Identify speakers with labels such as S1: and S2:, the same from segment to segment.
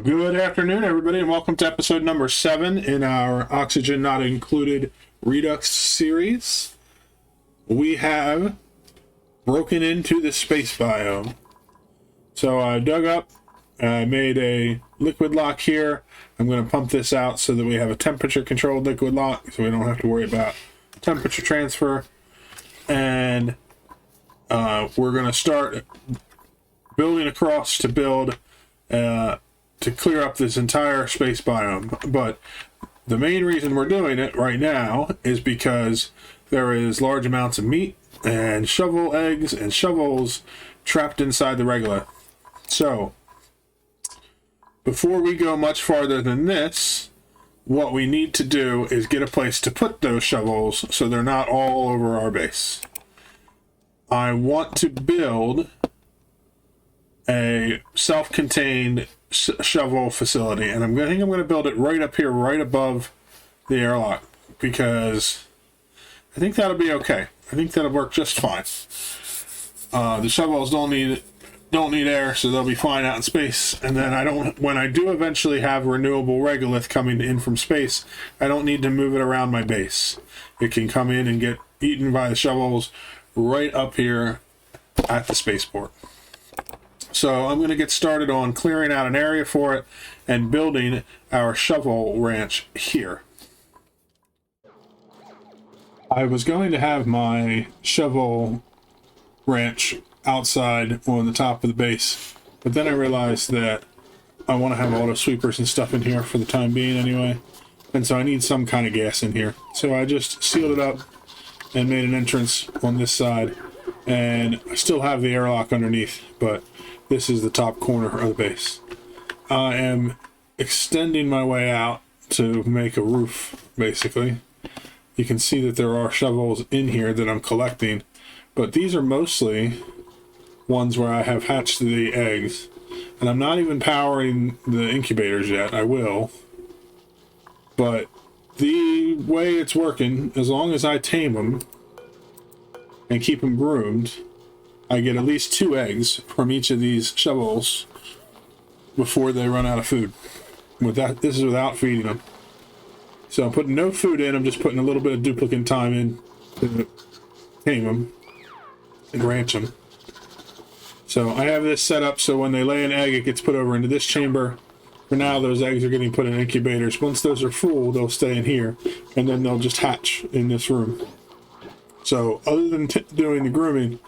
S1: Good afternoon, everybody, and welcome to episode number 7 in our Oxygen Not Included Redux series. We have broken into the space biome. So I dug up, I made a liquid lock here. I'm going to pump this out so that we have a temperature-controlled liquid lock, so we don't have to worry about temperature transfer. And we're going to start building across to build to clear up this entire space biome. But the main reason we're doing it right now is because there is large amounts of meat and shovel eggs and shovels trapped inside the regolith. So before we go much farther than this, what we need to do is get a place to put those shovels so they're not all over our base. I want to build a self-contained shovel facility, and I think I'm going to build it right up here, right above the airlock, because I think that'll be okay. I think that'll work just fine. The shovels don't need air, so they'll be fine out in space. And then when I do eventually have renewable regolith coming in from space, I don't need to move it around my base. It can come in and get eaten by the shovels right up here at the spaceport. So I'm going to get started on clearing out an area for it and building our shovel ranch here. I was going to have my shovel ranch outside on the top of the base, but then I realized that I want to have auto sweepers and stuff in here for the time being anyway, and so I need some kind of gas in here. So I just sealed it up and made an entrance on this side, and I still have the airlock underneath, but this is the top corner of the base. I am extending my way out to make a roof, basically. You can see that there are shovels in here that I'm collecting, but these are mostly ones where I have hatched the eggs. And I'm not even powering the incubators yet. I will. But the way it's working, as long as I tame them and keep them groomed, I get at least 2 eggs from each of these shovels before they run out of food. This is without feeding them. So I'm putting no food in, I'm just putting a little bit of duplicate time in to tame them and ranch them. So I have this set up so when they lay an egg, it gets put over into this chamber. For now, those eggs are getting put in incubators. Once those are full, they'll stay in here, and then they'll just hatch in this room. So other than doing the grooming,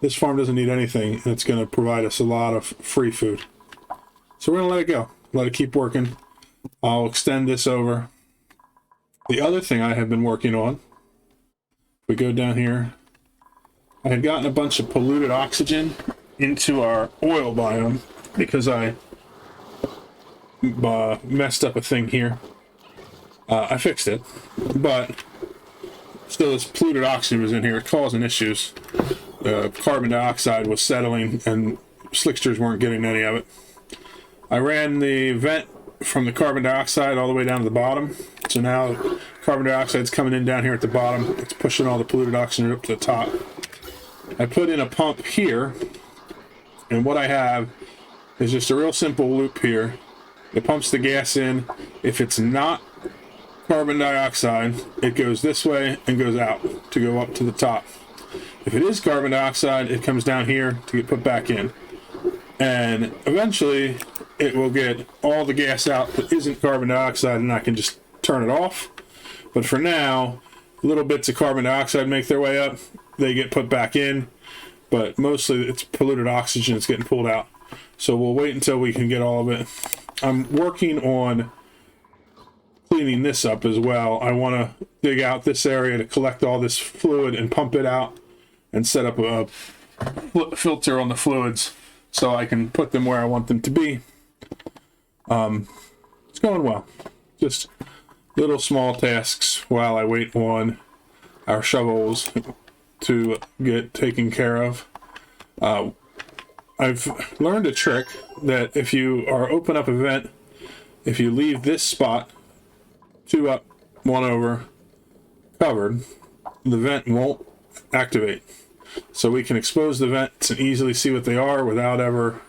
S1: this farm doesn't need anything, and it's going to provide us a lot of free food. So we're going to let it go. Let it keep working. I'll extend this over. The other thing I have been working on, we go down here, I had gotten a bunch of polluted oxygen into our oil biome because I messed up a thing here. I fixed it, but still this polluted oxygen was in here, causing issues. Carbon dioxide was settling and slicksters weren't getting any of it. I ran the vent from the carbon dioxide all the way down to the bottom. So now carbon dioxide's coming in down here at the bottom. It's pushing all the polluted oxygen up to the top. I put in a pump here, and what I have is just a real simple loop here. It pumps the gas in. If it's not carbon dioxide, it goes this way and goes out to go up to the top. If it is carbon dioxide, it comes down here to get put back in. And eventually, it will get all the gas out that isn't carbon dioxide, and I can just turn it off. But for now, little bits of carbon dioxide make their way up. They get put back in. But mostly, it's polluted oxygen that's getting pulled out. So we'll wait until we can get all of it. I'm working on cleaning this up as well. I want to dig out this area to collect all this fluid and pump it out and set up a filter on the fluids so I can put them where I want them to be. It's going well. Just little small tasks while I wait on our shovels to get taken care of. I've learned a trick that if you open up a vent, if you leave this spot 2 up, 1 over covered, the vent won't activate. So we can expose the vents and easily see what they are without ever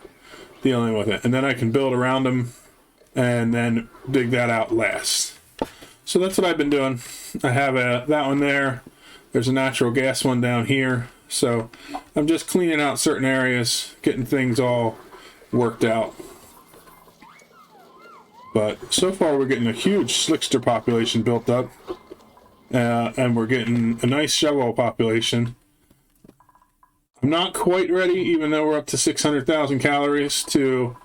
S1: dealing with it. And then I can build around them and then dig that out last. So that's what I've been doing. I have that one there. There's a natural gas one down here. So I'm just cleaning out certain areas, getting things all worked out. But so far we're getting a huge slickster population built up. And we're getting a nice shovel population. I'm not quite ready, even though we're up to 600,000 calories, to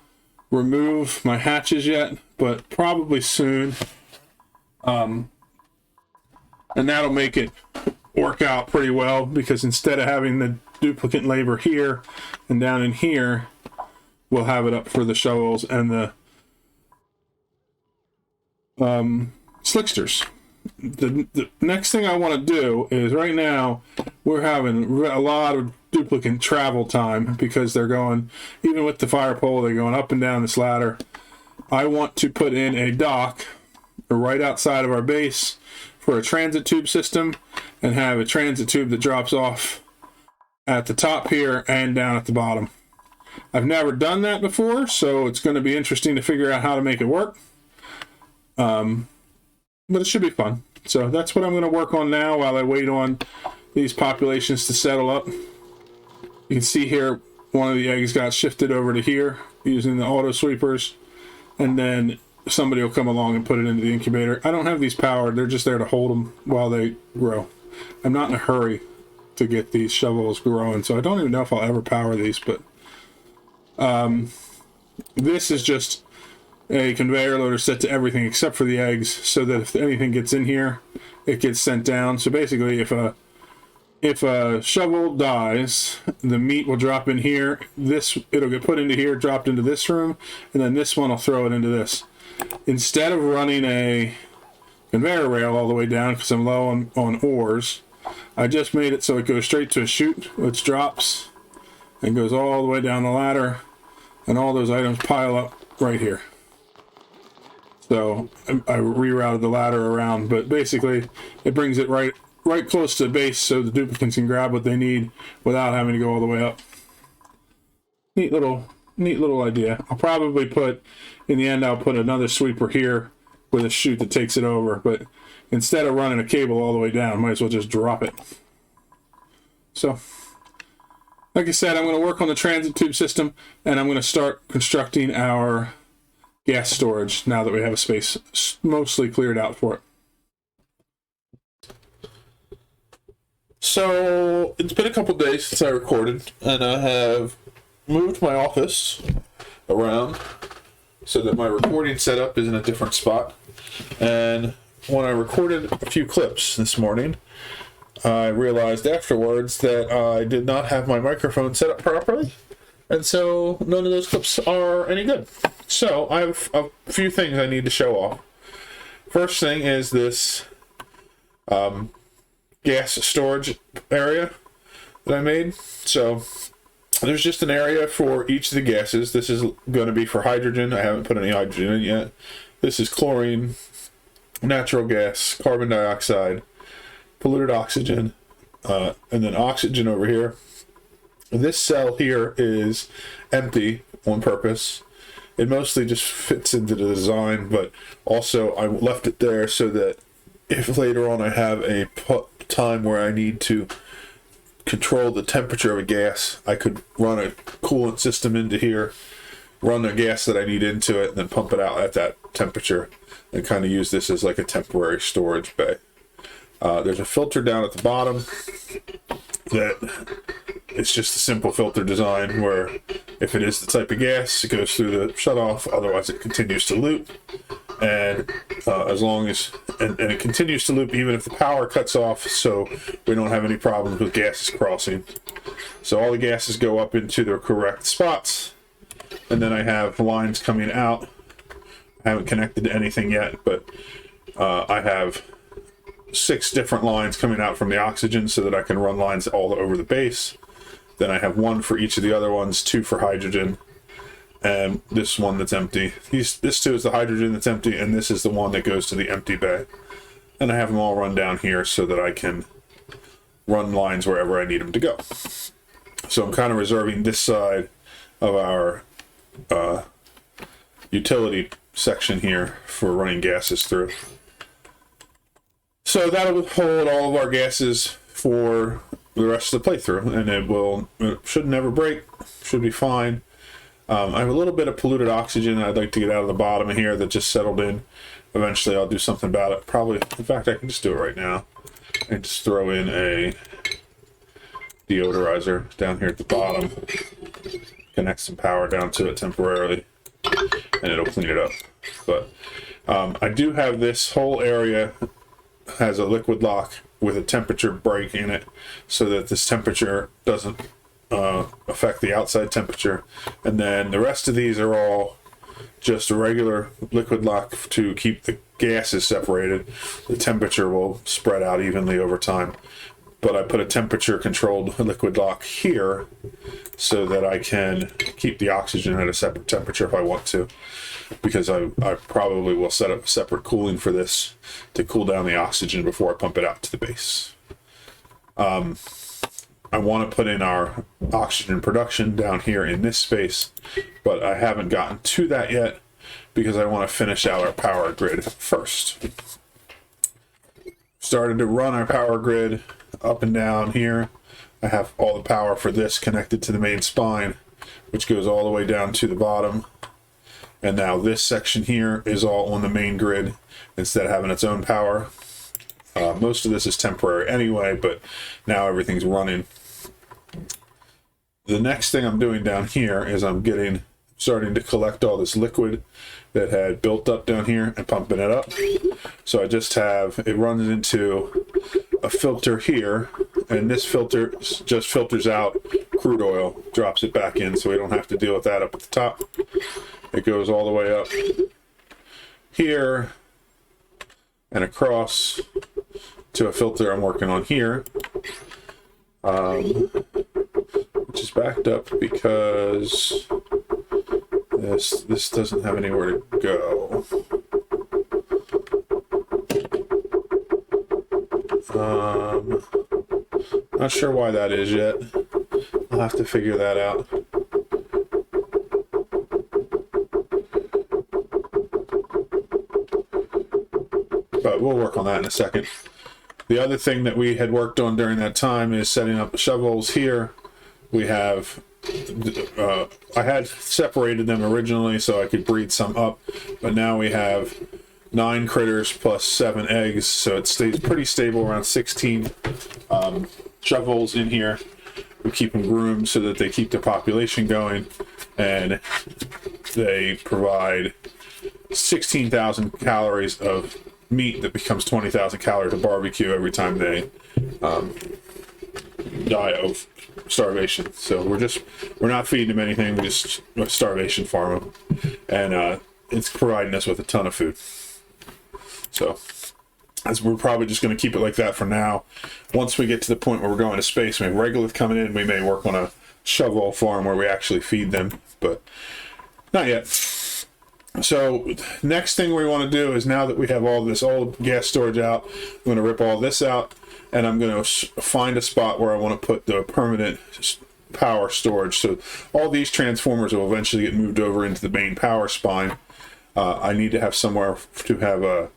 S1: remove my hatches yet, but probably soon. And that'll make it work out pretty well, because instead of having the duplicate labor here and down in here, we'll have it up for the shovels and the slicksters. The next thing I want to do is, right now we're having a lot of duplicate travel time because they're going, even with the fire pole, they're going up and down this ladder. I want to put in a dock right outside of our base for a transit tube system, and have a transit tube that drops off at the top here and down at the bottom. I've never done that before, so it's going to be interesting to figure out how to make it work. But it should be fun. So that's what I'm going to work on now while I wait on these populations to settle up. You can see here, one of the eggs got shifted over to here using the auto sweepers, and then somebody will come along and put it into the incubator. I don't have these powered. They're just there to hold them while they grow. I'm not in a hurry to get these shovels growing, so I don't even know if I'll ever power these, but this is just a conveyor loader set to everything except for the eggs, so that if anything gets in here, it gets sent down. So basically, if a shovel dies, the meat will drop in here. It'll get put into here, dropped into this room, and then this one will throw it into this. Instead of running a conveyor rail all the way down because I'm low on ores, I just made it so it goes straight to a chute, which drops and goes all the way down the ladder, and all those items pile up right here. So I rerouted the ladder around, but basically it brings it right close to the base so the duplicates can grab what they need without having to go all the way up. Neat little idea. I'll probably in the end, I'll put another sweeper here with a chute that takes it over, but instead of running a cable all the way down, might as well just drop it. So, like I said, I'm going to work on the transit tube system, and I'm going to start constructing our gas storage now that we have a space mostly cleared out for it.
S2: So it's been a couple days since I recorded, and I have moved my office around so that my recording setup is in a different spot. And when I recorded a few clips this morning, I realized afterwards that I did not have my microphone set up properly, and so none of those clips are any good. So I have a few things I need to show off. First thing is this gas storage area that I made. So there's just an area for each of the gases. This is going to be for hydrogen. I haven't put any hydrogen in yet. This is chlorine, natural gas, carbon dioxide, polluted oxygen, and then oxygen over here. This cell here is empty on purpose. It mostly just fits into the design, but also I left it there so that if later on I have a time where I need to control the temperature of a gas, I could run a coolant system into here, run the gas that I need into it, and then pump it out at that temperature, and kind of use this as like a temporary storage bay. There's a filter down at the bottom that it's just a simple filter design where if it is the type of gas, it goes through the shutoff, otherwise it continues to loop. And as long as, and it continues to loop even if the power cuts off, so we don't have any problems with gases crossing. So all the gases go up into their correct spots, and then I have lines coming out. I haven't connected to anything yet, but I have 6 different lines coming out from the oxygen so that I can run lines all over the base. Then I have 1 for each of the other ones, 2 for hydrogen, and this one that's empty. This 2 is the hydrogen that's empty, and this is the one that goes to the empty bay. And I have them all run down here so that I can run lines wherever I need them to go. So I'm kind of reserving this side of our utility section here for running gases through. So that'll hold all of our gases for the rest of the playthrough, and it should never break, should be fine. I have a little bit of polluted oxygen I'd like to get out of the bottom of here that just settled in. Eventually I'll do something about it. Probably, in fact, I can just do it right now. And just throw in a deodorizer down here at the bottom. Connect some power down to it temporarily, and it'll clean it up. But I do have this whole area has a liquid lock with a temperature break in it, so that this temperature doesn't affect the outside temperature. And then the rest of these are all just a regular liquid lock to keep the gases separated. The temperature will spread out evenly over time. But I put a temperature controlled liquid lock here so that I can keep the oxygen at a separate temperature if I want to, because I probably will set up a separate cooling for this to cool down the oxygen before I pump it out to the base. I want to put in our oxygen production down here in this space, but I haven't gotten to that yet because I want to finish out our power grid first. Started to run our power grid up and down here. I have all the power for this connected to the main spine, which goes all the way down to the bottom. And now this section here is all on the main grid instead of having its own power. Most of this is temporary anyway, but now everything's running. The next thing I'm doing down here is I'm starting to collect all this liquid that had built up down here and pumping it up. So I just have, it runs into a filter here, and this filter just filters out crude oil, drops it back in, so we don't have to deal with that up at the top. It goes all the way up here and across to a filter I'm working on here, which is backed up because this doesn't have anywhere to go. Not sure why that is yet. I'll have to figure that out. But we'll work on that in a second. The other thing that we had worked on during that time is setting up the shovels here. We have, I had separated them originally so I could breed some up, but now we have 9 critters plus 7 eggs, so it stays pretty stable around 16 shovels in here. We keep them groomed so that they keep the population going, and they provide 16,000 calories of meat that becomes 20,000 calories of barbecue every time they die of starvation. So we're not feeding them anything, we just starvation farm them, and it's providing us with a ton of food. So as we're probably just going to keep it like that for now. Once we get to the point where we're going to space, we have regolith coming in, we may work on a shovel farm where we actually feed them, but not yet. So next thing we want to do is, now that we have all this old gas storage out, I'm going to rip all this out, and I'm going to find a spot where I want to put the permanent power storage. So all these transformers will eventually get moved over into the main power spine. I need to have somewhere to have a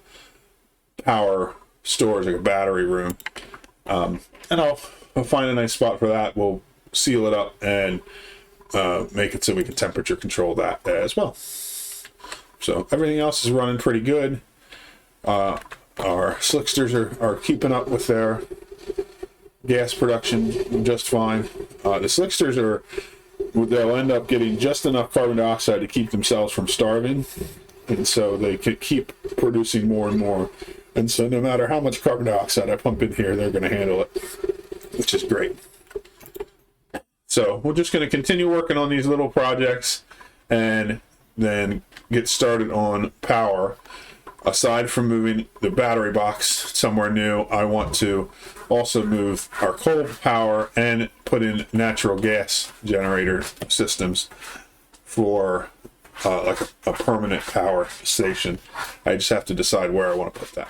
S2: power storage, like a battery room, and I'll find a nice spot for that. We'll seal it up and make it so we can temperature control that as well. So everything else is running pretty good. Our slicksters are keeping up with their gas production just fine. The slicksters they'll end up getting just enough carbon dioxide to keep themselves from starving, and so they could keep producing more and more. And so no matter how much carbon dioxide I pump in here, they're going to handle it, which is great. So we're just going to continue working on these little projects and then get started on power. Aside from moving the battery box somewhere new, I want to also move our coal power and put in natural gas generator systems for like a permanent power station. I just have to decide where I want to put that.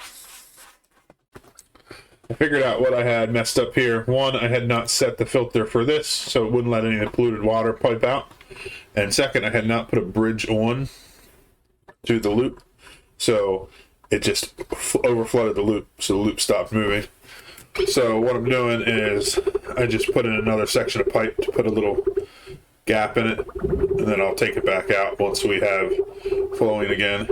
S2: I figured out what I had messed up here. One, I had not set the filter for this, so it wouldn't let any of the polluted water pipe out. And second, I had not put a bridge on to the loop. So it just overflooded the loop, so the loop stopped moving. So what I'm doing is I just put in another section of pipe to put a little gap in it, and then I'll take it back out once we have flowing again.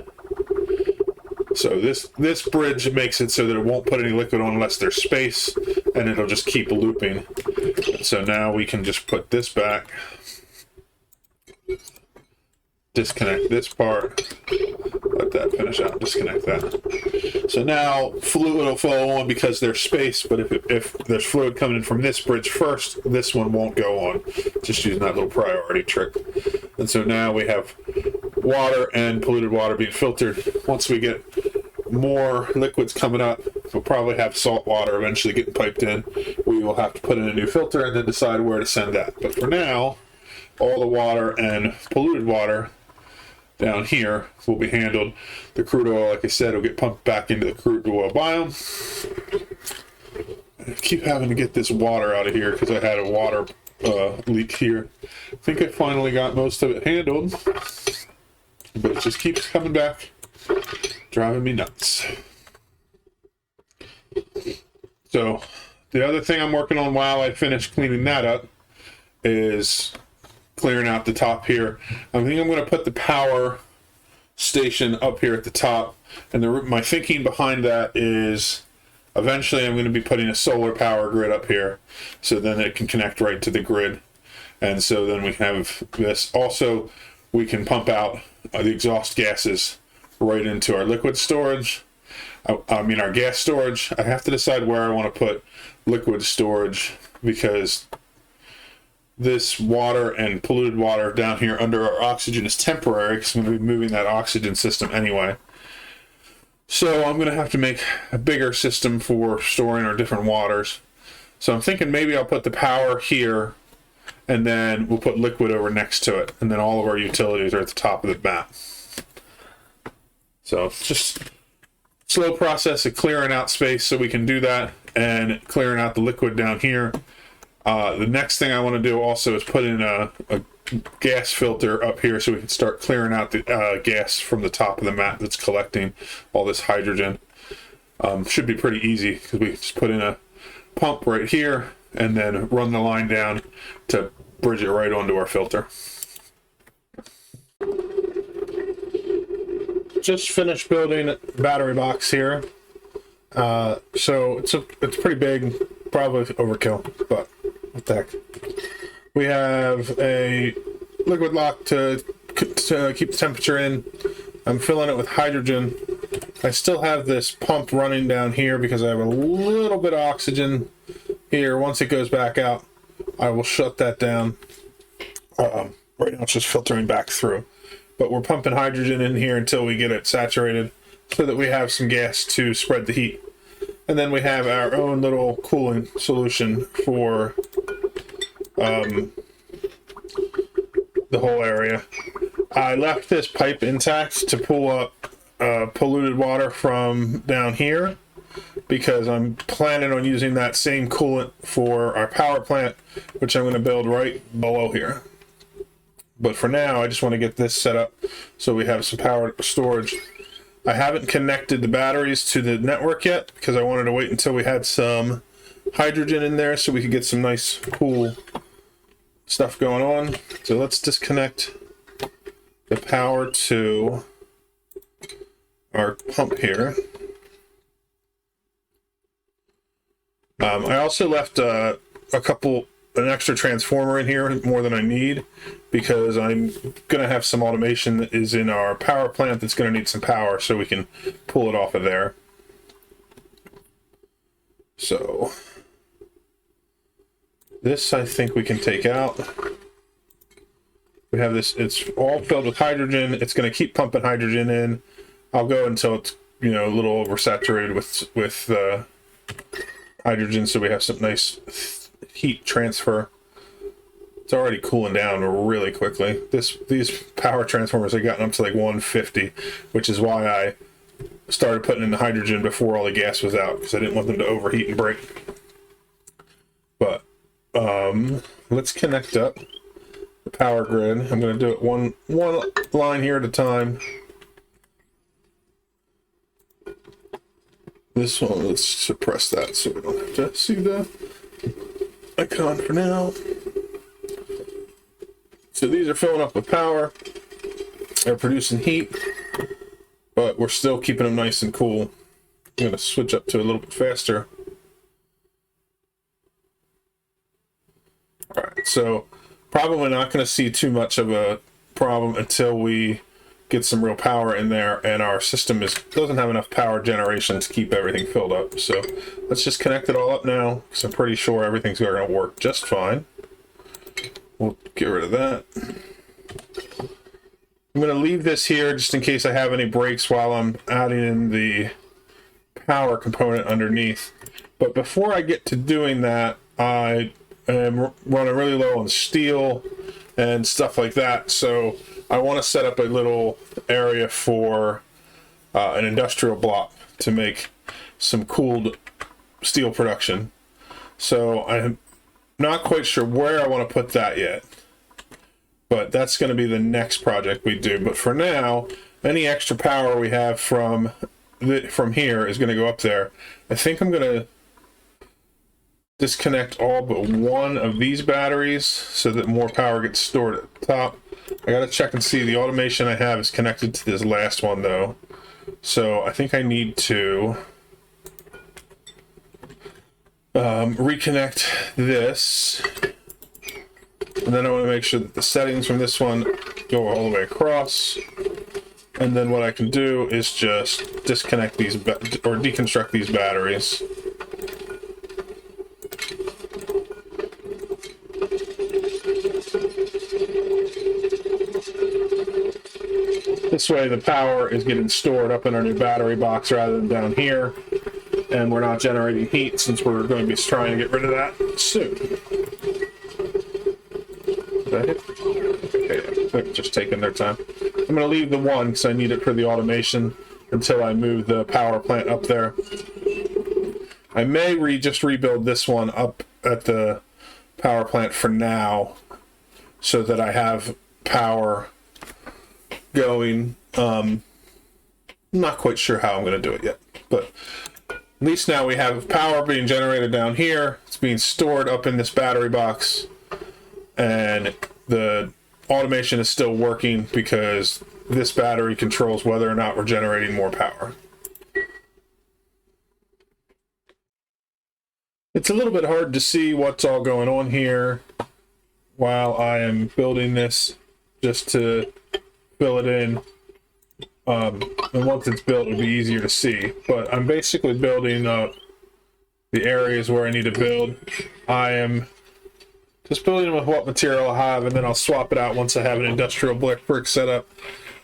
S2: So this bridge makes it so that it won't put any liquid on unless there's space, and it'll just keep looping. So now we can just put this back, disconnect this part, let that finish out, disconnect that. So now fluid will flow on because there's space, but if there's fluid coming in from this bridge first, this one won't go on, just using that little priority trick. And so now we have water and polluted water being filtered. Once we get more liquids coming up, we'll probably have salt water eventually getting piped in. We will have to put in a new filter and then decide where to send that. But for now, all the water and polluted water down here will be handled. The crude oil, like I said, will get pumped back into the crude oil biome. I keep having to get this water out of here because I had a water leak here. I think I finally got most of it handled, but it just keeps coming back, driving me nuts. So the other thing I'm working on while I finish cleaning that up is clearing out the top here. I think I'm going to put the power station up here at the top, and my thinking behind that is eventually I'm going to be putting a solar power grid up here, so then it can connect right to the grid, and so then we can have this. Also, we can pump out the exhaust gases right into our liquid storage. I mean our gas storage. I have to decide where I want to put liquid storage, because this water and polluted water down here under our oxygen is temporary, because I'm going to be moving that oxygen system anyway. So I'm going to have to make a bigger system for storing our different waters. So I'm thinking maybe I'll put the power here, and then we'll put liquid over next to it, and then all of our utilities are at the top of the map. So it's just a slow process of clearing out space so we can do that, and clearing out the liquid down here. The next thing I want to do also is put in a gas filter up here so we can start clearing out the gas from the top of the map that's collecting all this hydrogen. Should be pretty easy, because we just put in a pump right here and then run the line down to bridge it right onto our filter. Just finished building a battery box here. So it's pretty big, probably overkill, but what the heck. We have a liquid lock to keep the temperature in. I'm filling it with hydrogen. I still have this pump running down here because I have a little bit of oxygen here. Once it goes back out, I will shut that down. Right now it's just filtering back through. But we're pumping hydrogen in here until we get it saturated, so that we have some gas to spread the heat. And then we have our own little cooling solution for the whole area. I left this pipe intact to pull up polluted water from down here, because I'm planning on using that same coolant for our power plant, which I'm going to build right below here. But for now, I just want to get this set up so we have some power storage. I haven't connected the batteries to the network yet, because I wanted to wait until we had some hydrogen in there so we could get some nice cool stuff going on. So let's disconnect the power to our pump here. I also left an extra transformer in here, more than I need, because I'm going to have some automation that is in our power plant that's going to need some power, so we can pull it off of there. So this I think we can take out. We have this, it's all filled with hydrogen. It's going to keep pumping hydrogen in. I'll go until it's, a little oversaturated with hydrogen, so we have some nice heat transfer. It's already cooling down really quickly. These power transformers have gotten up to like 150, which is why I started putting in the hydrogen before all the gas was out, because I didn't want them to overheat and break. But let's connect up the power grid. I'm going to do it one line here at a time. This one, let's suppress that so we don't have to see the icon for now. So these are filling up with power. They're producing heat, but we're still keeping them nice and cool. I'm going to switch up to a little bit faster. All right, so probably not going to see too much of a problem until we get some real power in there, and our system doesn't have enough power generation to keep everything filled up. So let's just connect it all up now, because I'm pretty sure everything's going to work just fine. We'll get rid of that. I'm going to leave this here just in case I have any breaks while I'm adding in the power component underneath. But before I get to doing that, I am running really low on steel and stuff like that. So I want to set up a little area for an industrial block to make some cooled steel production. So I'm not quite sure where I want to put that yet, but that's going to be the next project we do. But for now, any extra power we have from here is going to go up there. I think I'm going to disconnect all but one of these batteries so that more power gets stored at the top. I gotta check and see. The automation I have is connected to this last one though, so I think I need to reconnect this, and then I want to make sure that the settings from this one go all the way across. And then what I can do is just disconnect these or deconstruct these batteries. This way the power is getting stored up in our new battery box rather than down here, and we're not generating heat since we're going to be trying to get rid of that soon. Is that it? Okay, just taking their time. I'm going to leave the one because I need it for the automation until I move the power plant up there. I may just rebuild this one up at the power plant for now so that I have power going. Not quite sure how I'm going to do it yet, but at least now we have power being generated down here. It's being stored up in this battery box, and the automation is still working because this battery controls whether or not we're generating more power. It's a little bit hard to see what's all going on here while I am building this, just to fill it in. And once it's built, it'll be easier to see. But I'm basically building up the areas where I need to build. I am just building with what material I have, and then I'll swap it out once I have an industrial brick set up.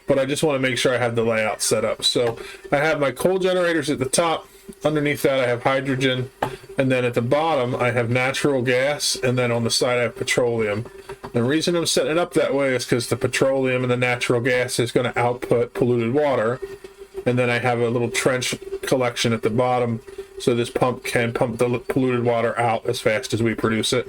S2: But I just want to make sure I have the layout set up. So I have my coal generators at the top. Underneath that I have hydrogen, and then at the bottom I have natural gas, and then on the side I have petroleum. The reason I'm setting it up that way is because the petroleum and the natural gas is going to output polluted water, and then I have a little trench collection at the bottom so this pump can pump the polluted water out as fast as we produce it.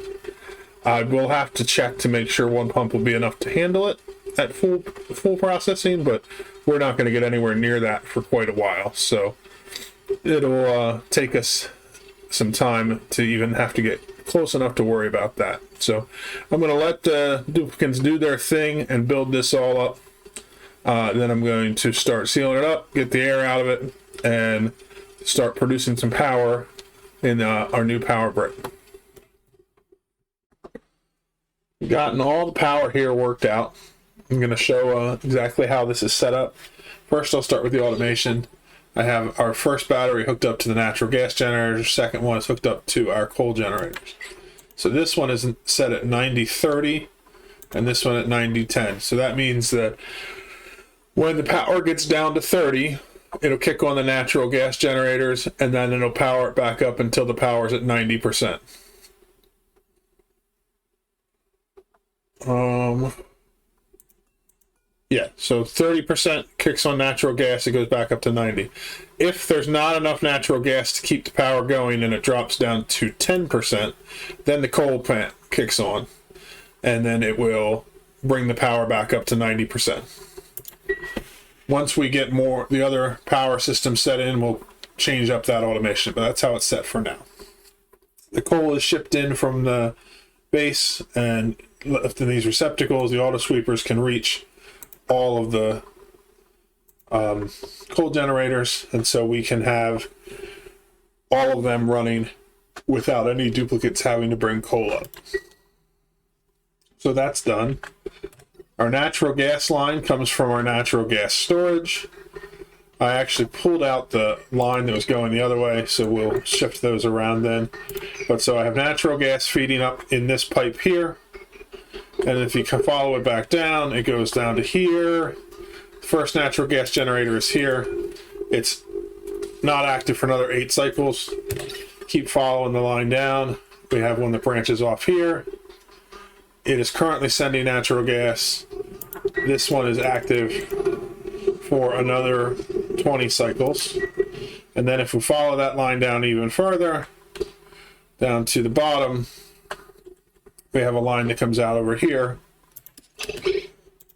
S2: I will have to check to make sure one pump will be enough to handle it at full processing, but we're not going to get anywhere near that for quite a while, so it'll take us some time to even have to get close enough to worry about that. So I'm going to let the duplicants do their thing and build this all up. Then I'm going to start sealing it up, get the air out of it, and start producing some power in our new power brick. Gotten all the power here worked out. I'm going to show exactly how this is set up. First, I'll start with the automation. I have our first battery hooked up to the natural gas generator. Second one is hooked up to our coal generators. So this one is set at 90-30 and this one at 90-10. So that means that when the power gets down to 30, it'll kick on the natural gas generators, and then it'll power it back up until the power's at 90%. Yeah, so 30% kicks on natural gas, it goes back up to 90. If there's not enough natural gas to keep the power going and it drops down to 10%, then the coal plant kicks on, and then it will bring the power back up to 90%. Once we get more, the other power system set in, we'll
S1: change up that automation, but that's how it's set for now. The coal is shipped in from the base and left in these receptacles. The auto sweepers can reach all of the coal generators, and so we can have all of them running without any duplicates having to bring coal up. So that's done. Our natural gas line comes from our natural gas storage. I actually pulled out the line that was going the other way, so we'll shift those around then. But so I have natural gas feeding up in this pipe here, and if you can follow it back down, it goes down to here. The first natural gas generator is here. It's not active for another 8 cycles. Keep following the line down. We have one that branches off here. It is currently sending natural gas. This one is active for another 20 cycles. And then if we follow that line down even further, down to the bottom, we have a line that comes out over here.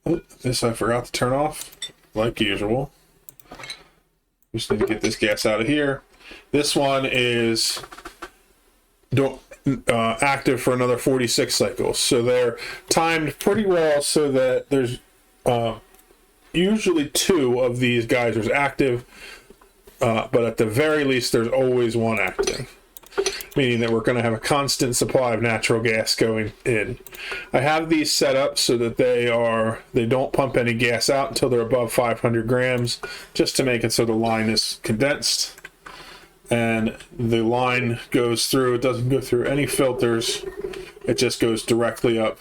S1: Oh, this I forgot to turn off, like usual. Just need to get this gas out of here. This one is active for another 46 cycles. So they're timed pretty well so that there's usually 2 of these geysers active, but at the very least there's always one active, meaning that we're going to have a constant supply of natural gas going in. I have these set up so that they don't pump any gas out until they're above 500 grams, just to make it so the line is condensed and the line goes through. It doesn't go through any filters. It just goes directly up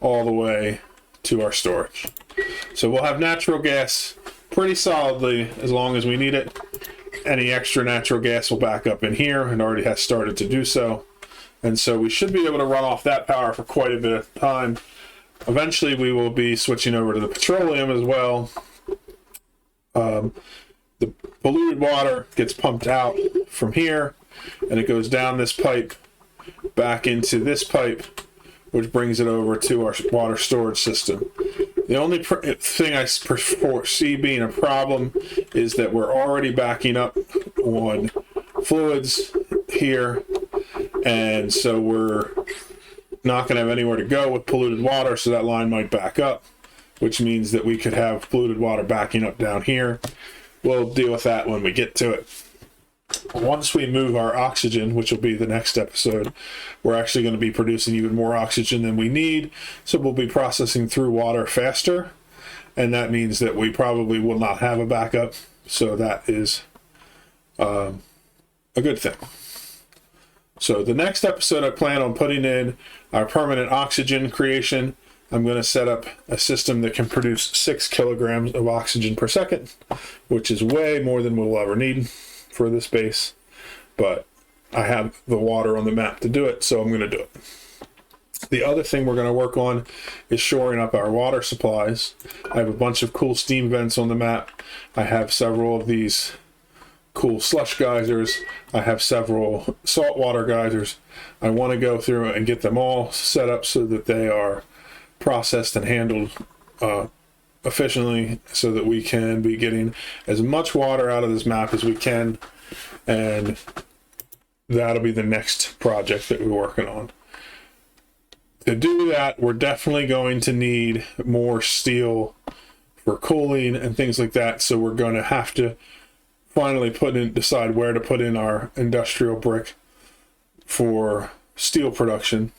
S1: all the way to our storage. So we'll have natural gas pretty solidly as long as we need it. Any extra natural gas will back up in here, and already has started to do so. And so we should be able to run off that power for quite a bit of time. Eventually we will be switching over to the petroleum as well. The polluted water gets pumped out from here, and it goes down this pipe back into this pipe, which brings it over to our water storage system. The only thing I foresee being a problem is that we're already backing up on fluids here, and so we're not going to have anywhere to go with polluted water, so that line might back up, which means that we could have polluted water backing up down here. We'll deal with that when we get to it. Once we move our oxygen, which will be the next episode, we're actually going to be producing even more oxygen than we need, so we'll be processing through water faster, and that means that we probably will not have a backup, so that is a good thing. So the next episode I plan on putting in our permanent oxygen creation. I'm going to set up a system that can produce 6 kilograms of oxygen per second, which is way more than we'll ever need for this base, but I have the water on the map to do it, so I'm going to do it. The other thing we're going to work on is shoring up our water supplies. I have a bunch of cool steam vents on the map. I have several of these cool slush geysers. I have several saltwater geysers. I want to go through and get them all set up so that they are processed and handled efficiently, so that we can be getting as much water out of this map as we can, and that'll be the next project that we're working on. To do that, we're definitely going to need more steel for cooling and things like that, so we're going to have to finally decide where to put in our industrial brick for steel production.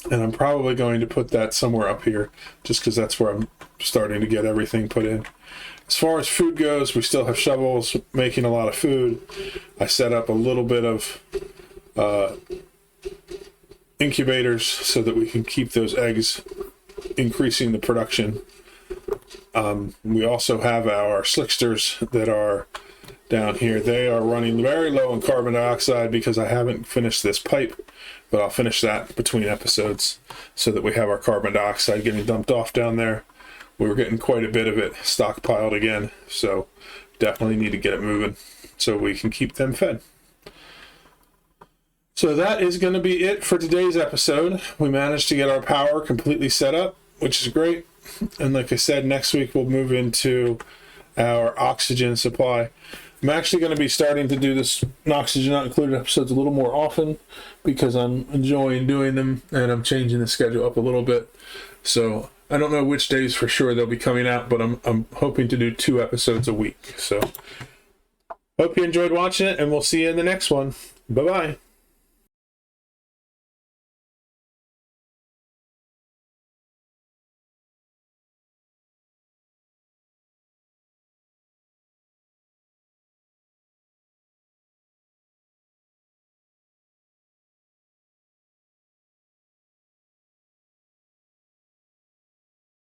S1: And I'm probably going to put that somewhere up here, just because that's where I'm starting to get everything put in. As far as food goes, we still have shovels making a lot of food. I set up a little bit of incubators so that we can keep those eggs increasing the production. We also have our slicksters that are down here. They are running very low in carbon dioxide because I haven't finished this pipe, but I'll finish that between episodes so that we have our carbon dioxide getting dumped off down there. We were getting quite a bit of it stockpiled again, so definitely need to get it moving so we can keep them fed. So that is going to be it for today's episode. We managed to get our power completely set up, which is great. And like I said, next week we'll move into our oxygen supply. I'm actually going to be starting to do this Oxygen Not Included episodes a little more often because I'm enjoying doing them, and I'm changing the schedule up a little bit. So I don't know which days for sure they'll be coming out, but I'm hoping to do 2 episodes a week. So hope you enjoyed watching it, and we'll see you in the next one. Bye-bye.